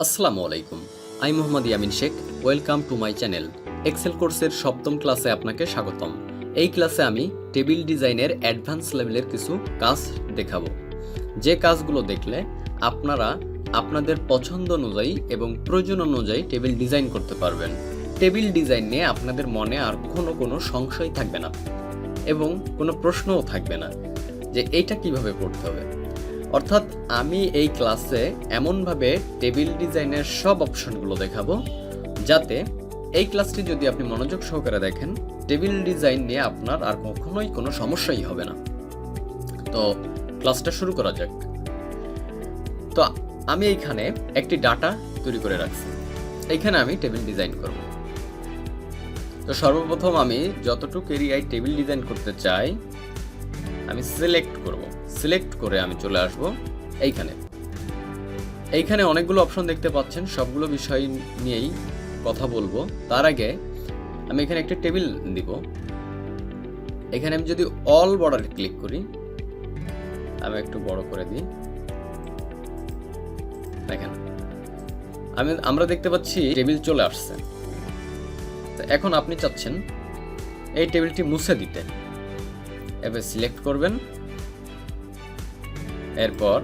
আসসালামু আলাইকুম। আমি Mohammad Yamin Sheikh. Welcome to my channel. Excel কোর্সের সপ্তম ক্লাসে আপনাকে স্বাগতম। এই ক্লাসে আমি টেবিল ডিজাইনের অ্যাডভান্স লেভেলের কিছু কাজ দেখাবো, যে কাজগুলো দেখলে আপনারা আপনাদের পছন্দ অনুযায়ী এবং প্রয়োজন অনুযায়ী টেবিল ডিজাইন করতে পারবেন। টেবিল ডিজাইন নিয়ে আপনাদের মনে আর কোনো সংশয় থাকবে না এবং কোনো প্রশ্নও থাকবে না যে এইটা কিভাবে করতে হবে। অর্থাৎ আমি এই ক্লাসে এমনভাবে টেবিল ডিজাইনের সব অপশনগুলো দেখাবো যাতে এই ক্লাসটি যদি আপনি মনোযোগ সহকারে দেখেন, টেবিল ডিজাইন নিয়ে আপনার আর কখনোই কোনো সমস্যাই হবে না। তো ক্লাসটা শুরু করা যাক। তো আমি এইখানে একটি ডাটা তৈরি করে রাখছি, এইখানে আমি টেবিল ডিজাইন করব। তো সর্বপ্রথম আমি যতটুকু এরিয়ায় টেবিল ডিজাইন করতে চাই আমি সিলেক্ট করে আমি চলে আসব এইখানে অনেকগুলো অপশন দেখতে পাচ্ছেন, সবগুলো বিষয় নিয়েই কথা বলবো। তার আগে আমি এখানে একটা টেবিল দিব। এখানে আমি যদি অল বর্ডারে ক্লিক করি, আমি একটু বড় করে দিই, দেখেন আমরা দেখতে পাচ্ছি টেবিল চলে আসছে। তো এখন আপনি চাচ্ছেন এই টেবিলটি মুছে দিতে, এবার সিলেক্ট করবেন, এরপর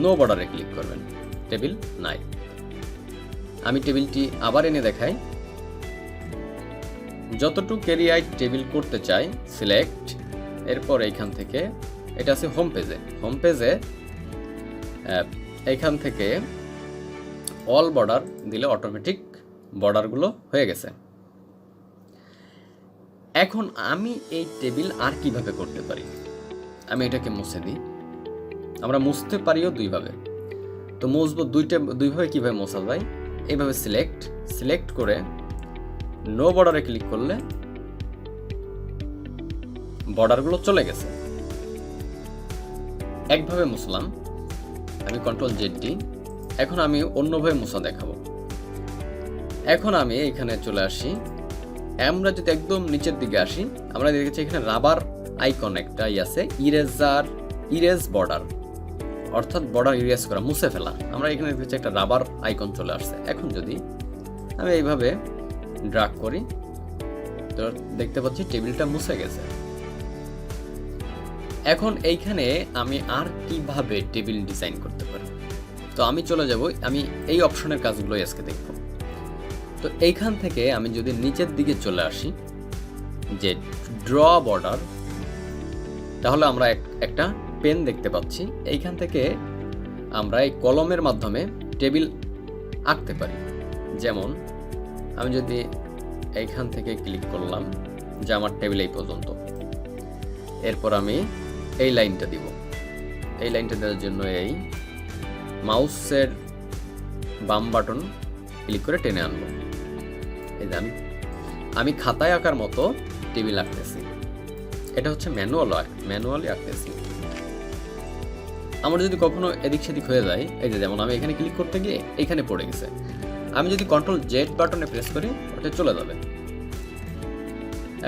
নো বর্ডারে ক্লিক করবেন, টেবিল নাই। আমি টেবিলটি আবার এনে দেখাই। যতটুকু এরিয়ায় টেবিল করতে চাই সিলেক্ট, এরপর এইখান থেকে এটা আছে হোম পেজে এইখান থেকে অল বর্ডার দিলে অটোমেটিক বর্ডারগুলো হয়ে গেছে। এখন আমি এই টেবিল আর কিভাবে করতে পারি, আমি এটাকে মুছে দিই। আমরা মুছতে পারিও দুইভাবে। তো মুছবো দুইভাবে। কিভাবে মোছা যায়, এইভাবে সিলেক্ট করে নো বর্ডারে ক্লিক করলে বর্ডারগুলো চলে গেছে। একভাবে মুছলাম, আমি কন্ট্রোল জেড দিই। এখন আমি অন্যভাবে মোছা দেখাবো। এখন আমি এখানে চলে আসি। আমরা যদি একদম নিচের দিকে আসি, আমরা দেখেছি এখানে রাবার আইকন একটা আছে, ইরেজ বর্ডার, অর্থাৎ বর্ডার ইরেজ করা, মুছে ফেলা। আমরা এখানে দেখেছি একটা রাবার আইকন চলে আসছে। এখন যদি আমি এইভাবে ড্র্যাগ করি, তো দেখতে পাচ্ছি টেবিলটা মুছে গেছে। এখন এইখানে আমি আর কিভাবে টেবিল ডিজাইন করতে পারি, তো আমি চলে যাব, আমি এই অপশনের কাজগুলোই আজকে দেখব। তো এইখান থেকে আমি যদি নিচের দিকে চলে আসি, যে ড্র বর্ডার, তাহলে আমরা একটা পেন দেখতে পাচ্ছি। এইখান থেকে আমরা এই কলমের মাধ্যমে টেবিল আঁকতে পারি। যেমন আমি যদি এইখান থেকে ক্লিক করলাম যে আমার টেবিল এই পর্যন্ত, এরপর আমি এই লাইনটা দিব। এই লাইনটা দেওয়ার জন্য এই মাউসের বাম বাটন ক্লিক করে টেনে আনবো। এই যে আমি খাতায় আঁকার মতো টেবিল আঁকতেছি। এটা হচ্ছে ম্যানুয়ালি আঁকতেছি। আমার যদি কখনো এদিক সেদিক হয়ে যায়, এই যে যেমন আমি এখানে ক্লিক করতে গিয়ে এইখানে পড়ে গেছে, আমি যদি কন্ট্রোল জেড বাটনে প্রেস করি ওটা চলে যাবে।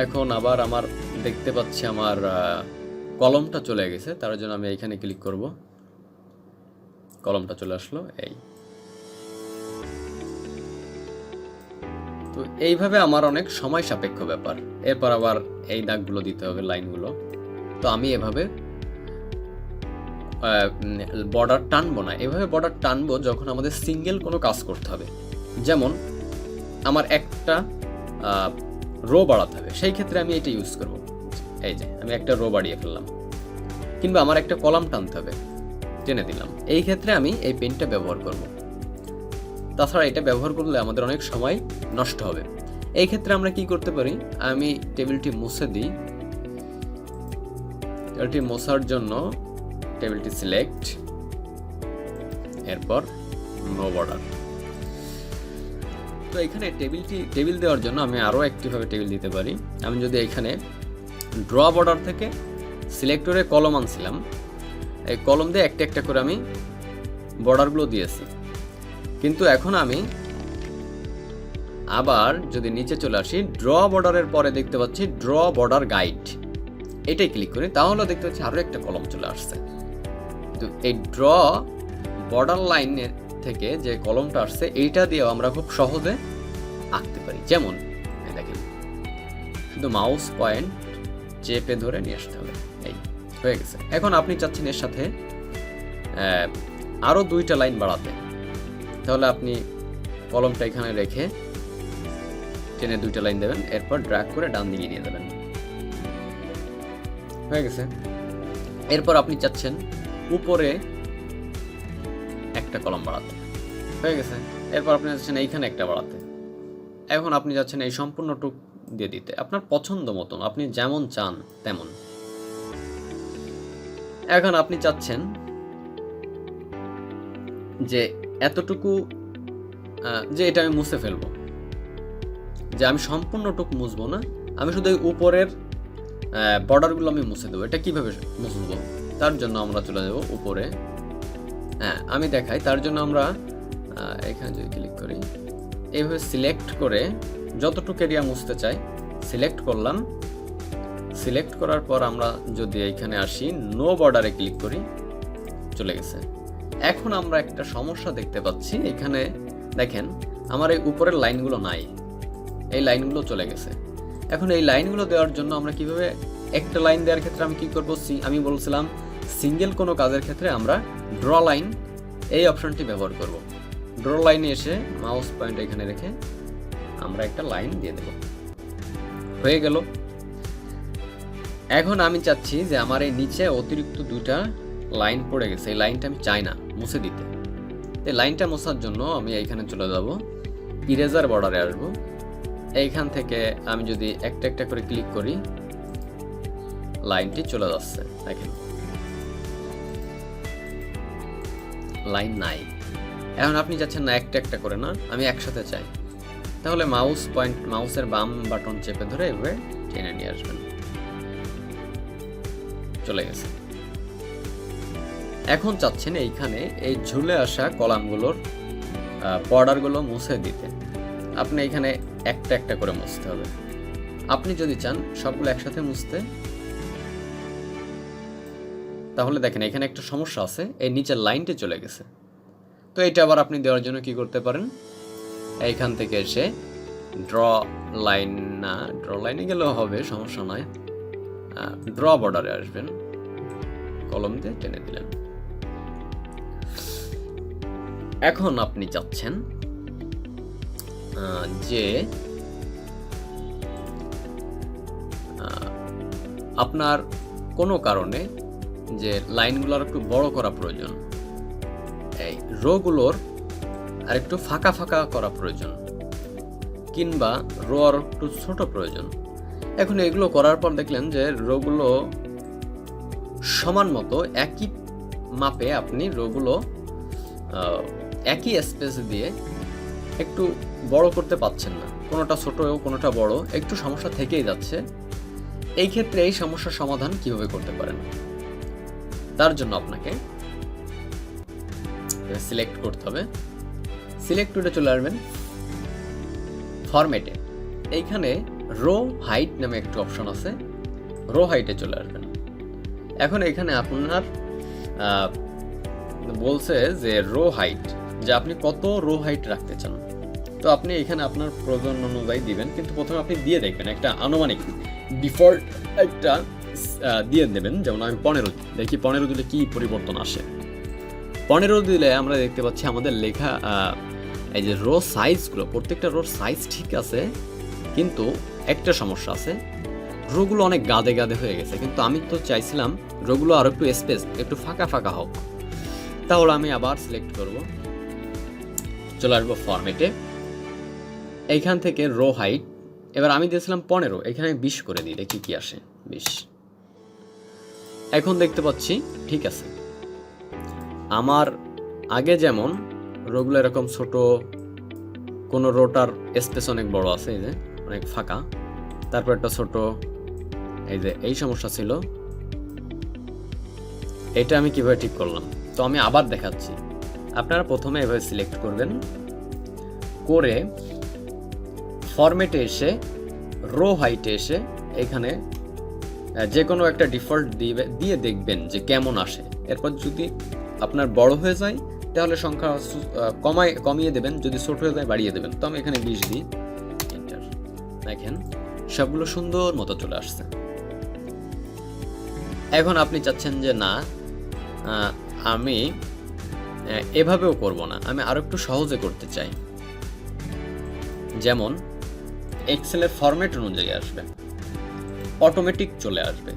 এখন আবার আমার দেখতে পাচ্ছি আমার কলমটা চলে গেছে, তার জন্য আমি এইখানে ক্লিক করব, কলমটা চলে আসলো। তো এইভাবে আমার অনেক সময় সাপেক্ষ ব্যাপার। এরপর আবার এই দাগগুলো দিতে হবে, লাইনগুলো। তো আমি এভাবে বর্ডার টানবো না, এভাবে বর্ডার টানবো যখন আমাদের সিঙ্গেল কোনো কাজ করতে হবে। যেমন আমার একটা রো বাড়াতে হবে, সেই ক্ষেত্রে আমি এটা ইউজ করব। এই যে আমি একটা রো বাড়িয়ে ফেললাম, কিংবা আমার একটা কলাম টানতে হবে, টেনে দিলাম। এই ক্ষেত্রে আমি এই পেনটা ব্যবহার করব। তাছাড়া এটা ব্যবহার করলে আমাদের অনেক সময় নষ্ট হবে। এই ক্ষেত্রে আমরা কি করতে পারি, আমি টেবিলটি মুছে দিই। টেবিলটি মোছার জন্য টেবিলটি সিলেক্ট, এরপর নো বর্ডার। তো এখানে টেবিল দেওয়ার জন্য আমি আরও একটিভাবে টেবিল দিতে পারি। আমি যদি এখানে ড্র বর্ডার থেকে সিলেক্টরে কলম আনছিলাম, এই কলম দিয়ে একটা একটা করে আমি বর্ডারগুলো দিয়েছি। কিন্তু এখন আমি আবার যদি নিচে চলে আসি, ড্র বর্ডারের পরে দেখতে পাচ্ছি ড্র বর্ডার গাইড, এটাই ক্লিক করি, তাহলে দেখতে পাচ্ছি আরও একটা কলম চলে আসছে। তো এই বর্ডার লাইনের থেকে যে কলমটা আসছে এইটা দিয়েও আমরা খুব সহজে আঁকতে পারি। যেমন দেখেন, শুধু মাউস পয়েন্ট চেপে ধরে নিয়ে আসতে হবে, এই হয়ে গেছে। এখন আপনি চাচ্ছেন এর সাথে আরও 2টা লাইন বাড়াতে, তাহলে আপনি কলমটা এখানে রেখে টেনে 2টা লাইন দেবেন, এরপর ড্র্যাগ করে ডান দিকে নিয়ে যাবেন, হয়ে গেছে। এরপর আপনি চাচ্ছেন উপরে একটা কলম বাড়াতে, হয়ে গেছে। এরপর আপনি চাচ্ছেন এইখানে একটা বাড়াতে। এখন আপনি যাচ্ছেন এই সম্পূর্ণটুক দিয়ে দিতে, আপনার পছন্দ মতন, আপনি যেমন চান তেমন। এখন আপনি চাচ্ছেন যে এতটুকু যে এটা আমি মুছে ফেলবো, যে আমি সম্পূর্ণটুক মুছবো না, আমি শুধু উপরের বর্ডারগুলো আমি মুছে দেবো। এটা কিভাবে মুছবো? তার জন্য আমরা চলে যাব উপরে। হ্যাঁ, আমি দেখাই। তার জন্য আমরা এখানে যদি ক্লিক করি, এইভাবে সিলেক্ট করে যতটুকু এরিয়া মুছতে চাই সিলেক্ট করলাম। সিলেক্ট করার পর আমরা যদি এইখানে আসি, নো বর্ডারে ক্লিক করি, চলে গেছে। এখন আমরা একটা সমস্যা দেখতে পাচ্ছি, এখানে দেখেন আমার এই উপরের লাইনগুলো নাই, এই লাইনগুলো চলে গেছে। এখন এই লাইনগুলো দেওয়ার জন্য আমরা কিভাবে, একটা লাইন দেওয়ার ক্ষেত্রে আমি কি করব, আমি বলছিলাম সিঙ্গেল কোনো কাজের ক্ষেত্রে আমরা ড্র লাইন এই অপশনটি ব্যবহার করব। ড্র লাইনে এসে মাউস পয়েন্ট এখানে রেখে আমরা একটা লাইন দিয়ে দেব, হয়ে গেল। এখন আমি চাচ্ছি যে আমার এই নিচে অতিরিক্ত 2টা লাইন পড়ে গেছে, এই লাইনটা আমি চাই না মুছে দিতে। এই লাইনটা মোছার জন্য আমি এইখানে চলে যাব, ইরেজার বর্ডারে আসবো। এইখান থেকে আমি যদি একটা একটা করে ক্লিক করি, লাইনটি চলে যাচ্ছে, দেখেন লাইন নাই। এখন আপনি চাচ্ছেন না একটা একটা করে, না আমি একসাথে চাই, তাহলে মাউস পয়েন্ট, মাউসের বাম বাটন চেপে ধরে এভাবে টেনে নিয়ে আসবেন, চলে গেছে। এখন চাচ্ছেন এইখানে এই ঝুলে আসা কলামগুলোর বর্ডারগুলো মুছে দিতে, আপনি এখানে একটা একটা করে মুছতে হবে। আপনি যদি চান সবগুলো একসাথে মুছতে, তাহলে দেখেন এখানে একটা সমস্যা আছে, এই নিচের লাইনটি চলে গেছে। তো এটা আবার আপনি দেওয়ার জন্য কি করতে পারেন, এইখান থেকে এসে ড্র লাইন, না ড্র লাইনে গেলেও হবে, সমস্যা নয়, ড্র বর্ডারে আসবেন, কলম দিয়ে টেনে দিলেন। এখন আপনি চাচ্ছেন যে আপনার কোনো কারণে যে লাইনগুলোর একটু বড় করা প্রয়োজন, এই রোগুলোর আর একটু ফাঁকা ফাঁকা করা প্রয়োজন, কিংবা রো আর একটু ছোট প্রয়োজন। এখন এগুলো করার পর দেখলেন যে রোগুলো সমান মতো একই মাপে আপনি রোগুলো একই স্পেস দিয়ে একটু বড় করতে পারছেন না, কোনোটা ছোট কোনোটা বড়, একটু সমস্যা থেকেই যাচ্ছে। এই ক্ষেত্রে এই সমস্যার সমাধান কিভাবে করতে পারেন, তার জন্য আপনাকে সিলেক্ট করতে হবে। সিলেক্ট করে চলে আসবেন ফরম্যাটে, এইখানে রো হাইট নামে একটু অপশন আছে, রো হাইটে চলে আসবেন। এখন এখানে আপনার বলছে যে রো হাইট, যে আপনি কত রো হাইট রাখতে চান। তো আপনি এখানে আপনার প্রয়োজন অনুযায়ী দিবেন, কিন্তু প্রথমে আপনি দিয়ে দেখবেন একটা আনুমানিক ডিফল্ট একটা দিয়ে দেবেন। যেমন আমি 15 দেখি, 15 দিলে কি পরিবর্তন আসে। 15 দিলে আমরা দেখতে পাচ্ছি আমাদের লেখা এই যে রো সাইজগুলো, প্রত্যেকটা রোর সাইজ ঠিক আছে, কিন্তু একটা সমস্যা আছে, রোগুলো অনেক গাদে গাদে হয়ে গেছে। কিন্তু আমি তো চাইছিলাম রোগুলো আরো একটু স্পেস, একটু ফাঁকা ফাঁকা হোক। তাহলে আমি আবার সিলেক্ট করব, চলে আসবো ফরম্যাটে, এইখান থেকে রো হাইট, এবার আমি দিয়েছিলাম 15, এখানে 20 করে দিই, দেখি কি আসে, 20। এখন দেখতে পাচ্ছি ঠিক আছে। আমার আগে যেমন রোগুলো এরকম ছোট, কোনো রোটার স্পেস অনেক বড় আছে, এই যে অনেক ফাঁকা, তারপর একটা ছোট, এই যে এই সমস্যা ছিল। এটা আমি কিভাবে ঠিক করলাম, তো আমি আবার দেখাচ্ছি। আপনারা প্রথমে এভাবে সিলেক্ট করবেন, করে ফরম্যাটে এসে রো হাইটে এসে এখানে যে কোনো একটা ডিফল্ট দিয়ে দেখবেন যে কেমন আসে। এরপর যদি আপনার বড় হয়ে যায় তাহলে সংখ্যা কমিয়ে দেবেন, যদি ছোট হয়ে যায় বাড়িয়ে দেবেন। তো আমি এখানে 20 দিই, এন্টার। দেখেন সবগুলো সুন্দর মতো চলে আসছে। এখন আপনি চাচ্ছেন যে না, আমি এভাবেও করব না, আমি আরো একটু সহজে করতে চাই। যেমন এক্সেলের ফরম্যাট অনুযায়ী আসবে, অটোমেটিক চলে আসবে।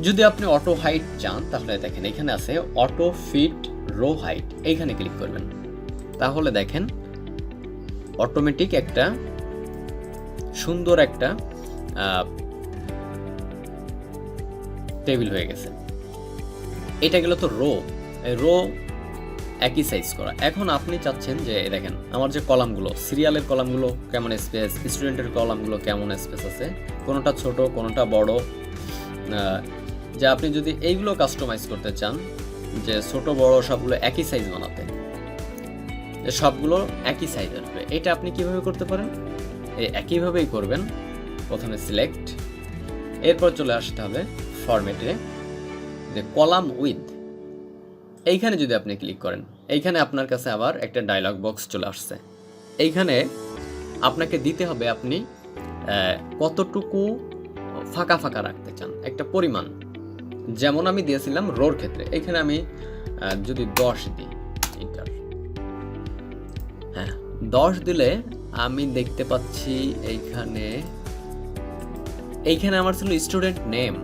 যদি আপনি অটো হাইট চান তাহলে দেখেন এখানে আছে অটো ফিট রো হাইট, এইখানে ক্লিক করবেন। তাহলে দেখেন অটোমেটিক একটা সুন্দর একটা টেবিল হয়ে গেছে। এটা গেল তো রো একই সাইজ করা। এখন আপনি চাচ্ছেন যে দেখেন আমার যে কলামগুলো, সিরিয়ালের কলামগুলো কেমন স্পেস, স্টুডেন্টের কলামগুলো কেমন স্পেস আছে, কোনোটা ছোট কোনোটা বড়, যে আপনি যদি এইগুলো কাস্টমাইজ করতে চান, যে ছোট বড় সবগুলো একই সাইজ বানাতে, যে সবগুলো একই সাইজ আসবে, এটা আপনি কিভাবে করতে পারেন? এই একইভাবেই করবেন। প্রথমে সিলেক্ট, এরপর চলে আসতে হবে ফরম্যাটে, যে কলাম উইথ, এইখানে যদি আপনি ক্লিক করেন, এইখানে আপনার কাছে আবার একটা ডায়লগ বক্স চলে আসছে। এইখানে আপনাকে দিতে হবে আপনি কতটুকু ফাঁকা ফাঁকা রাখতে চান, একটা পরিমাণ। যেমন আমি দিয়েছিলাম রোর ক্ষেত্রে, এখানে আমি যদি 10 দিই, এন্টার। হ্যাঁ, 10 দিলে আমি দেখতে পাচ্ছি এইখানে আমার ছিল স্টুডেন্ট নেম,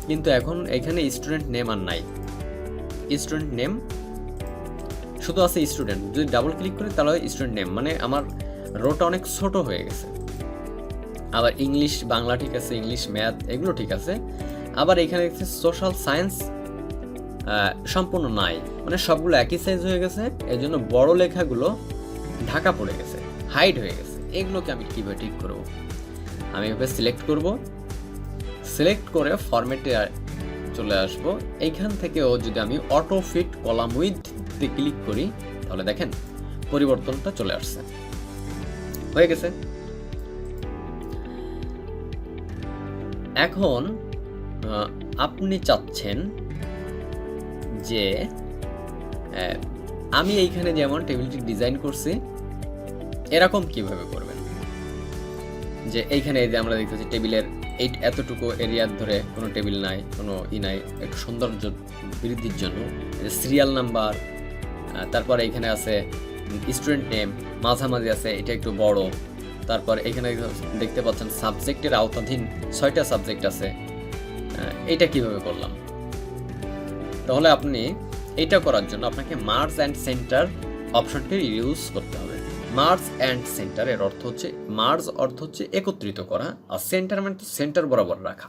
কিন্তু এখন এখানে স্টুডেন্ট নেম আর নাই। স্টুডেন্ট নেম শুধু আছে স্টুডেন্ট, যদি ডাবল ক্লিক করি তাহলে স্টুডেন্ট নেম, মানে আমার রোটা অনেক ছোট হয়ে গেছে। আবার ইংলিশ বাংলা ঠিক আছে, ইংলিশ ম্যাথ এগুলো ঠিক আছে। আবার এখানে দেখছি সোশ্যাল সায়েন্স সম্পূর্ণ নাই, মানে সবগুলো একই সাইজ হয়ে গেছে, এই জন্য বড় লেখাগুলো ঢাকা পড়ে গেছে, হাইড হয়ে গেছে। এগুলোকে আমি কিভাবে ঠিক করব? আমি এভাবে সিলেক্ট করব, সিলেক্ট করে ফরম্যাটে চলে আসব। এইখান থেকেও যদি আমি auto fit column with click করি তাহলে দেখেন পরিবর্তনটা চলে আসছে, হয়ে গেছে। এখন আপনি চাচ্ছেন যে আমি এইখানে যেমন টেবিলটি ডিজাইন করছি এরকম কিভাবে করবেন? যে এইখানে এই যে আমরা দেখতেছি টেবিলের এতটুকু এরিয়ার ধরে কোনো টেবিল নাই, কোনো নাই, একটু সৌন্দর্য বৃদ্ধির জন্য সিরিয়াল নাম্বার, তারপর এইখানে আছে স্টুডেন্ট নেম, মাঝামাঝি আছে এটা একটু বড়, তারপর এখানে দেখতে পাচ্ছেন সাবজেক্টের আওতাধীন 6টা সাবজেক্ট আছে। এটা কিভাবে করলাম? তাহলে আপনি এটা করার জন্য আপনাকে মার্জ অ্যান্ড সেন্টার অপশনটি ইউজ করতে হবে। মার্জ অ্যান্ড সেন্টার এর অর্থ হচ্ছে, মার্জ অর্থ হচ্ছে একত্রিত করা, আর সেন্টার মানে তো সেন্টার বরাবর রাখা।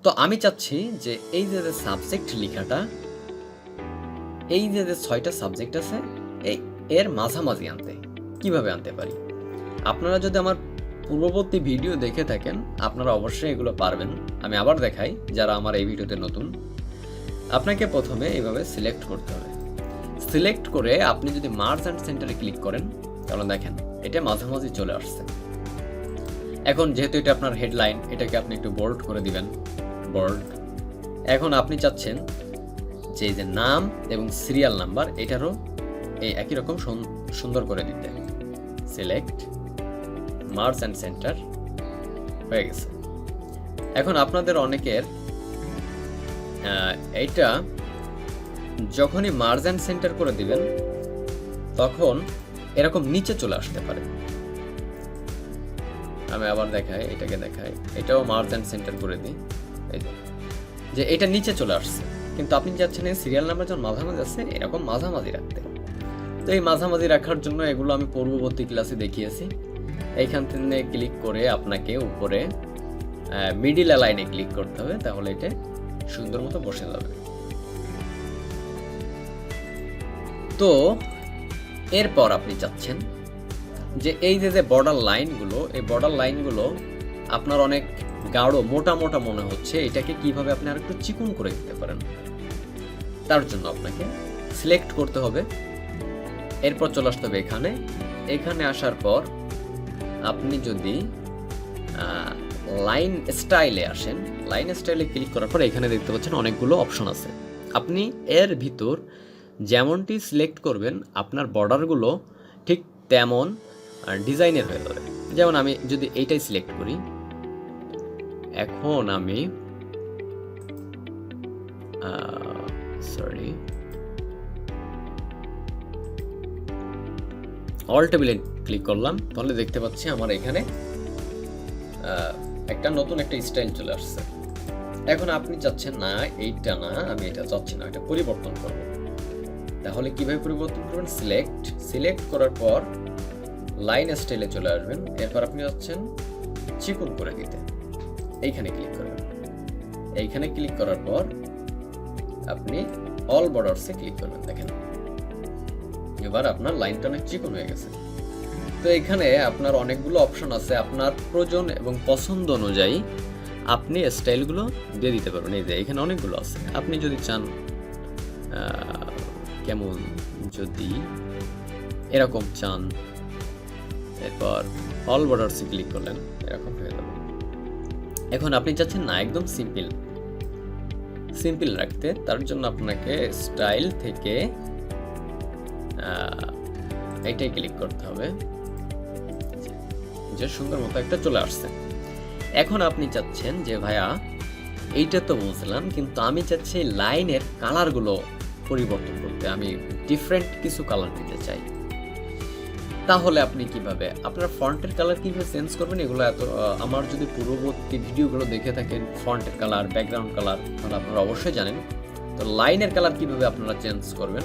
তো আমি চাচ্ছি যে এই যে সাবজেক্ট লেখাটা, এই যে 6টা সাবজেক্ট আছে এর মাঝামাঝি আনতে। কিভাবে আনতে পারি? আপনারা যদি আমার পূর্ববর্তী ভিডিও দেখে থাকেন আপনারা অবশ্যই এগুলো পারবেন। আমি আবার দেখাই যারা আমার এই ভিডিওতে নতুন। আপনাকে প্রথমে এইভাবে সিলেক্ট করতে হবে। সিলেক্ট করে আপনি যদি মার্জ অ্যান্ড সেন্টারে ক্লিক করেন তাহলে দেখেন এটা মাঝামাঝি চলে আসছে। এখন যেহেতু এটা আপনার হেডলাইন, এটাকে আপনি একটু বোল্ড করে দিবেন, বোল্ড। এখন আপনি চাচ্ছেন যে এই যে নাম এবং সিরিয়াল নাম্বার এটারও এই একই রকম সুন্দর করে দিতে। সিলেক্ট, মার্জ অ্যান্ড সেন্টার, হয়ে গেছে। এখন আপনাদের অনেকের এইটা যখনই মার্জ অ্যান্ড সেন্টার করে দিবেন তখন এরকম নিচে চলে আসতে পারে। আমি আবার দেখাই, এটাকে দেখাই, এটাও মার্জ অ্যান্ড সেন্টার করে দিই, এই যে এটা নিচে চলে আসছে। কিন্তু আপনি চাচ্ছেন সিরিয়াল নাম্বার যখন মাঝামাঝি আছে এরকম মাঝামাঝি রাখতে। তো এই মাঝামাঝি রাখার জন্য এগুলো আমি পূর্ববর্তী ক্লাসে দেখিয়েছি। এইখান থেকে ক্লিক করে আপনাকে উপরে মিডিল লাইনে ক্লিক করতে হবে, তাহলে এটা সুন্দর মতো বসে যাবে। তো এরপর আপনি চাচ্ছেন যে এই যে বর্ডার লাইনগুলো, এই বর্ডার লাইনগুলো আপনার অনেক গাঢ় মোটা মোটা মনে হচ্ছে, এটাকে কিভাবে আপনি আরেকটু চিকন করে দিতে পারেন। তার জন্য আপনাকে সিলেক্ট করতে হবে, এরপর চলে আসতে হবে এখানে। এখানে আসার পর আপনি যদি লাইন স্টাইলে আসেন, লাইন স্টাইলে ক্লিক করার পর এখানে দেখতে পাচ্ছেন অনেকগুলো অপশন আছে। আপনি এর ভিতর যেমনটি সিলেক্ট করবেন আপনার বর্ডারগুলো ঠিক তেমন ডিজাইনের হয়ে যাবে। যেমন আমি যদি এইটাই সিলেক্ট করি, এখন আমি অল টেবিলে ক্লিক করলাম, তাহলে দেখতে পাচ্ছি আমার এখানে একটা নতুন একটা স্টাইল চলে আসছে। এখন আপনি চাচ্ছেন না এইটা, না আমি এটা চাচ্ছি না, এটা পরিবর্তন করব। তাহলে কিভাবে পরিবর্তন করবেন? সিলেক্ট করার পর লাইন স্টাইলে চলে আসবেন। এরপর আপনি চাচ্ছেন চিকন করে দিতে, এইখানে ক্লিক করবেন। এইখানে ক্লিক করার পর আপনি অল বর্ডারসে ক্লিক করবেন। দেখেন এবার আপনার লাইনটা অনেক চিকন হয়ে গেছে। তো এখানে আপনার অনেকগুলো অপশন আছে, আপনার প্রয়োজন এবং পছন্দ অনুযায়ী আপনি স্টাইলগুলো দিয়ে দিতে পারবেন। এই যে এখানে অনেকগুলো আছে, আপনি যদি চান কেমন, যদি এরকম চান, এরপর অল বর্ডারসে ক্লিক করলেন, এরকম হয়ে যাবে। এখন আপনি চাচ্ছেন না একদম সিম্পল রাখতে, তার জন্য আপনাকে স্টাইল থেকে এইটাই ক্লিক করতে হবে, যে সুন্দর মতো একটা চলে আসছে। এখন আপনি চাচ্ছেন যে ভাইয়া এইটা তো বুঝলাম, কিন্তু আমি চাচ্ছি লাইনের কালারগুলো পরিবর্তন করতে, আমি ডিফারেন্ট কিছু কালার দিতে চাই। তাহলে আপনি কিভাবে আপনার ফন্টের কালার কিভাবে চেঞ্জ করবেন, এগুলো আমার যদি পূর্ববর্তী ভিডিওগুলো দেখে থাকেন ফন্টের কালার, ব্যাকগ্রাউন্ড কালার, তাহলে আপনারা অবশ্যই জানেন। তো লাইনের কালার কিভাবে আপনারা চেঞ্জ করবেন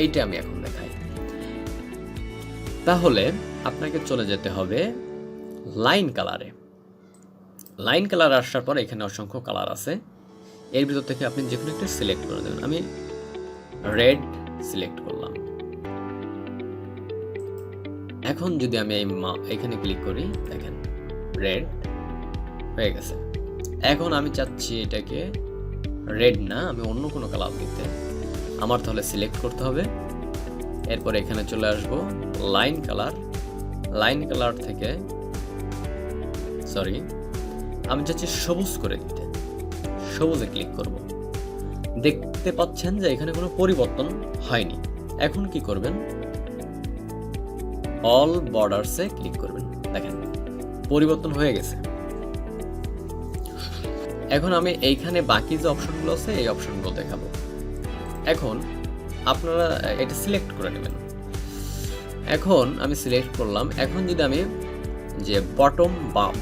এইটা আমি এখন দেখাই। তাহলে আপনাকে চলে যেতে হবে লাইন কালারে। লাইন কালার আসার পর এখানে অসংখ্য কালার আছে, এর ভিতর থেকে আপনি যে কোনো একটা সিলেক্ট করে দেবেন। আমি রেড সিলেক্ট করলাম। এখন যদি আমি এখানে ক্লিক করি, দেখেন রেড হয়ে গেছে। এখন আমি চাচ্ছি এটাকে রেড না, আমি অন্য কোনো কালার দিতে, আমার তাহলে সিলেক্ট করতে হবে। এরপর এখানে চলে আসব লাইন কালার থেকে আমি চাচ্ছি সবুজ করে দিতে, সবুজে ক্লিক করব। দেখতে পাচ্ছেন যে এখানে কোনো পরিবর্তন হয়নি। এখন কি করবেন? অল বর্ডারসে ক্লিক করবেন। দেখেন পরিবর্তন হয়ে গেছে। এখন আমি এইখানে বাকি যে অপশনগুলো আছে এই অপশনগুলো দেখাবো। এখন আপনারা এটা সিলেক্ট করে নেবেন। এখন আমি সিলেক্ট করলাম। এখন যদি আমি যে বটম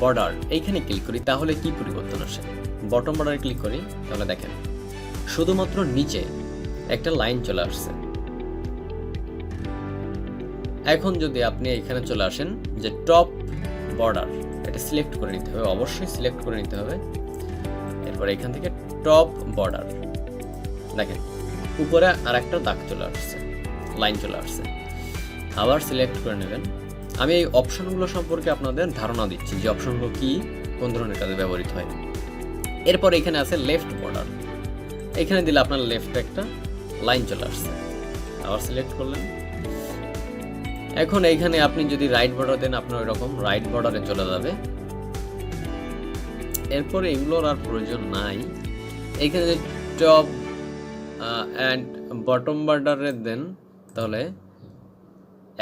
বর্ডার এইখানে ক্লিক করি, তাহলে কি পরিবর্তন আসে? বটম বর্ডারে ক্লিক করি, তাহলে দেখেন শুধুমাত্র নিচে একটা লাইন চলে আসছে। এখন যদি আপনি এখানে চলে আসেন যে টপ বর্ডার, এটা সিলেক্ট করে নিতে হবে, অবশ্যই সিলেক্ট করে নিতে হবে। এরপর এখান থেকে টপ বর্ডার, দেখেন উপরে আর একটা দাগ চলে আসছে, লাইন চলে আসছে। আবার সিলেক্ট করে নেবেন। আমি এই অপশনগুলো সম্পর্কে আপনাদের ধারণা দিচ্ছি যে অপশনগুলো কি, কোন ধরনের কাজে ব্যবহৃত হয়। এরপর এখানে আছে লেফট বর্ডার, এখানে দিলে আপনার লেফটে একটা লাইন চলে আসছে। আবার সিলেক্ট করলেন। এখন এইখানে আপনি যদি রাইট বর্ডার দেন, আপনার ওইরকম রাইট বর্ডারে চলে যাবে। এরপর এগুলোর আর প্রয়োজন নাই। এইখানে যদি টপ অ্যান্ড বটম বর্ডারে দেন, তাহলে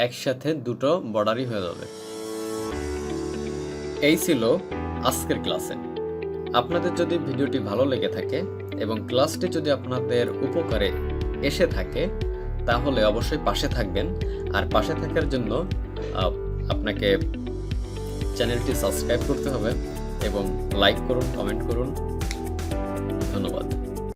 একসাথে দুটো বর্ডারই হয়ে যাবে। এই ছিল আজকের ক্লাসে। আপনাদের যদি ভিডিওটি ভালো লেগে থাকে এবং ক্লাসটি যদি আপনাদের উপকারে এসে থাকে, তাহলে অবশ্যই পাশে থাকবেন। আর পাশে থাকার জন্য আপনাকে চ্যানেলটি সাবস্ক্রাইব করতে হবে এবং লাইক করুন, কমেন্ট করুন। ধন্যবাদ।